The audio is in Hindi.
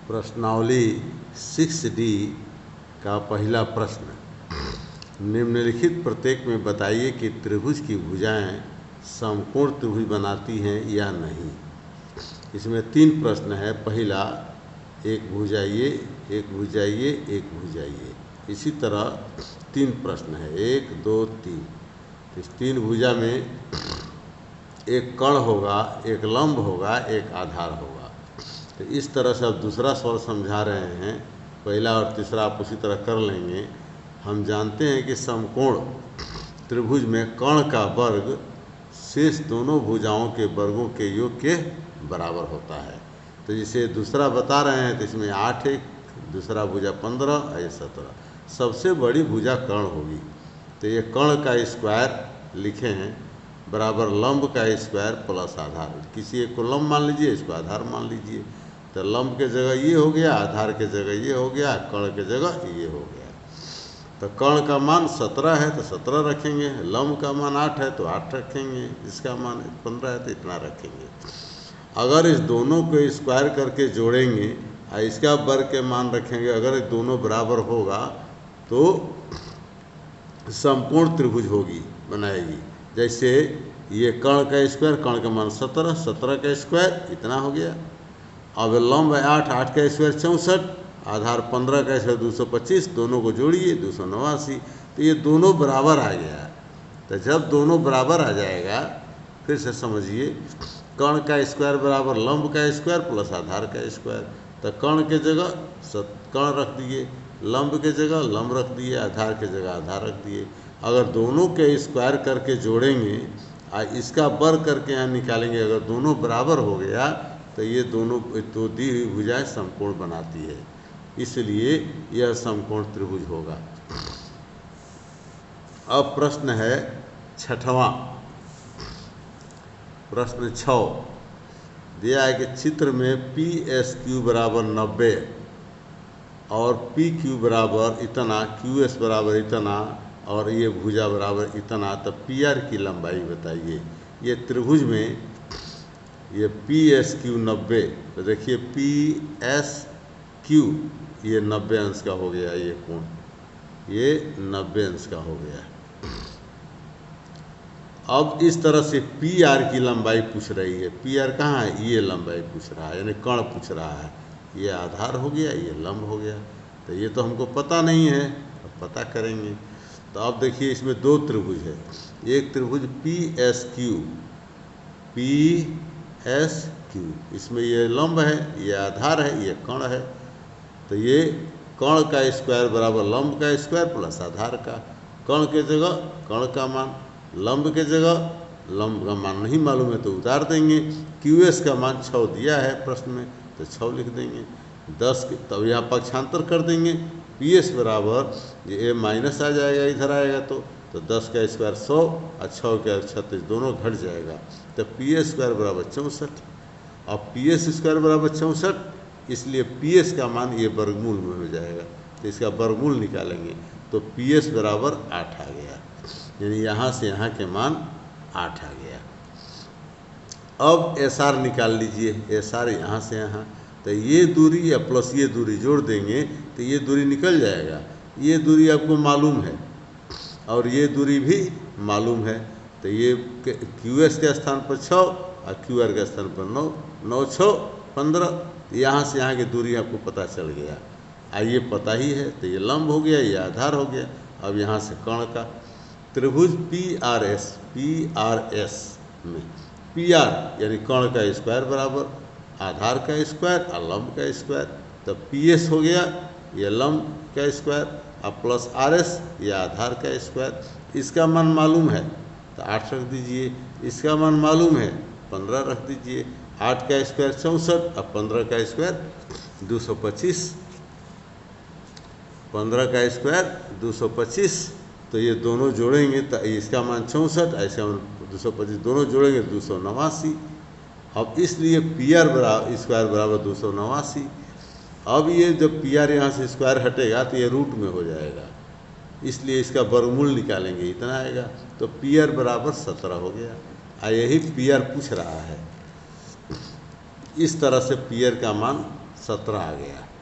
प्रश्नावली 6D का पहला प्रश्न, निम्नलिखित प्रत्येक में बताइए कि त्रिभुज की भुजाएं समकोण त्रिभुज बनाती हैं या नहीं। इसमें 3 प्रश्न है। पहला, एक भुजाइए, एक भुजाइए, एक भुजाइए। इसी तरह 3 प्रश्न है, 1, 2, 3। इस 3 भुजा में एक कर्ण होगा, एक लंब होगा, एक आधार होगा। तो इस तरह से अब दूसरा सवाल समझा रहे हैं। पहला और तीसरा आप उसी तरह कर लेंगे। हम जानते हैं कि समकोण त्रिभुज में कर्ण का वर्ग शेष दोनों भुजाओं के वर्गों के योग के बराबर होता है। तो जिसे दूसरा बता रहे हैं, तो इसमें 8 है, दूसरा भुजा 15 और ये 17। सबसे बड़ी भुजा कर्ण होगी। तो ये कर्ण का स्क्वायर लिखे हैं बराबर लंब का स्क्वायर प्लस आधार। किसी एक को लंब मान लीजिए, इसको आधार मान लीजिए। तो लंब के जगह ये हो गया, आधार के जगह ये हो गया, कर्ण के जगह ये हो गया। तो कर्ण का मान 17 है तो 17 रखेंगे, लंब का मान 8 है तो 8 रखेंगे, इसका मान 15 है तो इतना रखेंगे। अगर इस दोनों को स्क्वायर करके जोड़ेंगे और इसका वर्ग के मान रखेंगे, अगर दोनों बराबर होगा तो समकोण त्रिभुज होगी, बनाएगी। जैसे ये कर्ण का स्क्वायर, कर्ण का मान 17, 17 का स्क्वायर इतना हो गया। अब लंब है 8, 8 का स्क्वायर 64, आधार 15 का स्क्वायर 225, दोनों को जोड़िए 289। तो ये दोनों बराबर आ गया। तो जब दोनों बराबर आ जाएगा, फिर से समझिए, कर्ण का स्क्वायर बराबर लंब का स्क्वायर प्लस आधार का स्क्वायर। तो कर्ण के जगह कर्ण रख दिए, लंब के जगह लंब रख दिए, आधार के जगह आधार रख दिए। अगर दोनों के स्क्वायर करके जोड़ेंगे और इसका वर्ग करके यहाँ निकालेंगे, अगर दोनों बराबर हो गया तो ये दोनों तो दी हुई भुजाएं समकोण बनाती है, इसलिए यह समकोण त्रिभुज होगा। अब प्रश्न है 6वां। प्रश्न 6 दिया है कि चित्र में PSQ बराबर 90 और PQ बराबर इतना, QS बराबर इतना और ये भुजा बराबर इतना, तब PR की लंबाई बताइए। ये त्रिभुज में ये PSQ 90, तो देखिए PSQ ये 90 अंश का हो गया, ये कोण ये 90 अंश का हो गया। अब इस तरह से PR की लंबाई पूछ रही है। PR कहाँ है? ये लंबाई पूछ रहा है, यानी कर्ण पूछ रहा है। ये आधार हो गया, ये लंब हो गया। तो ये तो हमको पता नहीं है, अब पता करेंगे। तो अब देखिए, इसमें 2 त्रिभुज है। एक त्रिभुज PSQ, इसमें ये लंब है, ये आधार है, ये कर्ण है। तो ये कर्ण का स्क्वायर बराबर लंब का स्क्वायर प्लस आधार का। कर्ण के जगह कर्ण का मान, लंब के जगह लंब का मान नहीं मालूम है तो उतार देंगे। QS का मान 6 दिया है प्रश्न में, तो 6 लिख देंगे। 10 के तब यहाँ पक्षांतर कर देंगे। PS बराबर ये माइनस आ जाएगा, इधर आएगा तो 10 का स्क्वायर 100 और 6 का 36, दोनों घट जाएगा। तो PS स्क्वायर बराबर 64। अब PS स्क्वायर बराबर 64, इसलिए PS का मान ये वर्गमूल में हो जाएगा। तो इसका वर्गमूल निकालेंगे तो PS बराबर 8 आ गया, यानी यहाँ से यहाँ के मान 8 आ गया। अब SR निकाल लीजिए। SR यहाँ से यहाँ, तो ये दूरी या प्लस ये दूरी जोड़ देंगे तो ये दूरी निकल जाएगा। ये दूरी आपको मालूम है और ये दूरी भी मालूम है। तो ये QS के स्थान पर 6 और QR के स्थान पर 9, 9 6 15। यहाँ से यहाँ की दूरी आपको पता चल गया। ये पता ही है, तो ये लंब हो गया, ये आधार हो गया। अब यहाँ से कर्ण का त्रिभुज PRS में PR यानी कर्ण का स्क्वायर बराबर आधार का स्क्वायर और लंब का स्क्वायर। तो PS हो गया ये लंब का स्क्वायर और प्लस RS ये आधार का स्क्वायर। इसका मान मालूम है तो 8 रख दीजिए, इसका मान मालूम है 15 रख दीजिए। 8 का स्क्वायर 64 और 15 का स्क्वायर 225, 15 का स्क्वायर 225। तो ये दोनों जोड़ेंगे तो इसका मान 64, ऐसा 225, दोनों जोड़ेंगे 289। अब इसलिए PR बराबर स्क्वायर बराबर 289। अब ये जब PR यहाँ से स्क्वायर हटेगा तो ये रूट में हो जाएगा, इसलिए इसका वर्गमूल निकालेंगे, इतना आएगा। तो PR बराबर 17 हो गया। यही PR पूछ रहा है। इस तरह से PR का मान 17 आ गया।